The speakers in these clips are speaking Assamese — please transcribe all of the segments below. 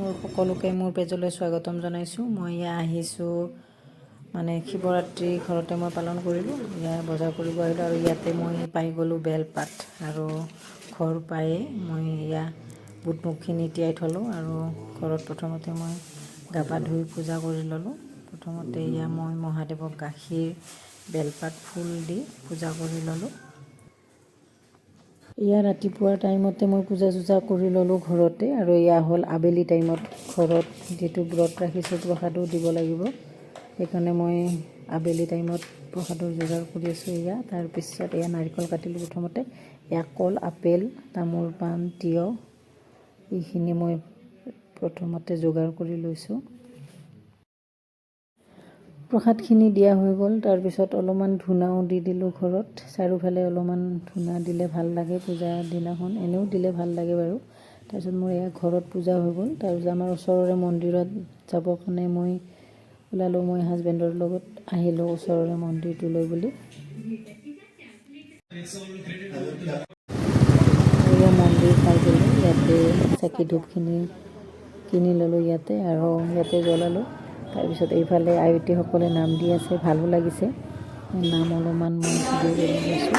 মোৰ সকলোকে মোৰ পেজলৈ স্বাগতম জনাইছোঁ। মই আহিছোঁ মানে শিৱৰাত্ৰি ঘৰতে মই পালন কৰিলোঁ। বজাৰ কৰিব আহিলোঁ আৰু ইয়াতে মই পাই গ'লোঁ বেলপাত আৰু ঘৰ পায়ে মই বুটমুগখিনি তিয়াই থ'লোঁ আৰু ঘৰত প্ৰথমতে মই গা পা ধুই পূজা কৰি ল'লোঁ। প্ৰথমতে মই মহাদেৱক গাখীৰ বেলপাত ফুল দি পূজা কৰি ল'লোঁ। ৰাতিপুৱাৰ টাইমতে মই পূজা চূজা কৰি ল'লোঁ ঘৰতে আৰু হ'ল আবেলি টাইমত ঘৰত যিটো ব্ৰত ৰাখিছোঁ প্ৰসাদো দিব লাগিব, সেইকাৰণে মই আবেলি টাইমত প্ৰসাদৰ যোগাৰ কৰি আছোঁ। তাৰপিছত নাৰিকল কাটিলোঁ প্ৰথমতে, কল, আপেল, তামোল পাণ, তিয়ঁহ এইখিনি মই প্ৰথমতে যোগাৰ কৰি লৈছোঁ। প্ৰসাদখিনি দিয়া হৈ গ'ল। তাৰপিছত অলপমান ধূনাও দি দিলোঁ ঘৰত, চাৰিওফালে অলপমান ধূনা দিলে ভাল লাগে পূজাৰ দিনাখন, এনেও দিলে ভাল লাগে বাৰু। তাৰপিছত মোৰ ঘৰত পূজা হৈ গ'ল। তাৰপিছত আমাৰ ওচৰৰে মন্দিৰত যাবৰ কাৰণে মই ওলালোঁ। মই হাজবেণ্ডৰ লগত আহিলোঁ ওচৰৰে মন্দিৰটোলৈ বুলি। মন্দিৰ পাই গ'লোঁ, ইয়াতে চাকি ধূপখিনি কিনি ল'লোঁ আৰু ইয়াতে জ্বলালোঁ। তাৰপিছত এইফালে আয়তীসকলে নাম দি আছে, ভালো লাগিছে। নাম অলপমান মই ভিডিঅ' কৰি লৈছোঁ।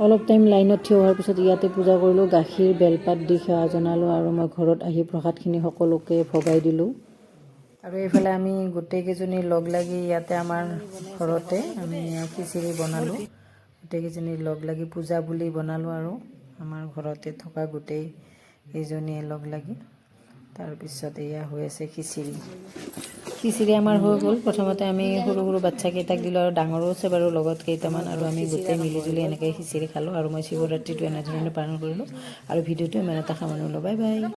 অলপ টাইম লাইনত থিয় হোৱাৰ পিছত ইয়াতে পূজা কৰিলোঁ, গাখীৰ বেলপাত দি সেৱা জনালোঁ আৰু মই ঘৰত আহি প্ৰসাদখিনি সকলোকে ভগাই দিলোঁ। আৰু এইফালে আমি গোটেইকেইজনী লগ লাগি ইয়াতে আমাৰ ঘৰতে আমি খিচিৰি বনালোঁ। গোটেইকেইজনী লগ লাগি পূজা বুলি বনালোঁ আৰু আমাৰ ঘৰতে থকা গোটেইকেইজনীয়ে লগ লাগি। তাৰপিছত হৈ আছে খিচিৰি আমাৰ হৈ গ'ল। প্ৰথমতে আমি সৰু সৰু বাচ্চাকেইটাক দিলোঁ আৰু ডাঙৰো আছে বাৰু লগত কেইটামান, আৰু আমি গোটেই মিলিজুলি এনেকৈ খিচিৰি খালোঁ। আৰু মই শিৱৰাত্ৰিটো এনেধৰণে পালন কৰিলোঁ আৰু ভিডিঅ'টো ইমান এটা সামৰণি ল'লোঁ। Bye bye.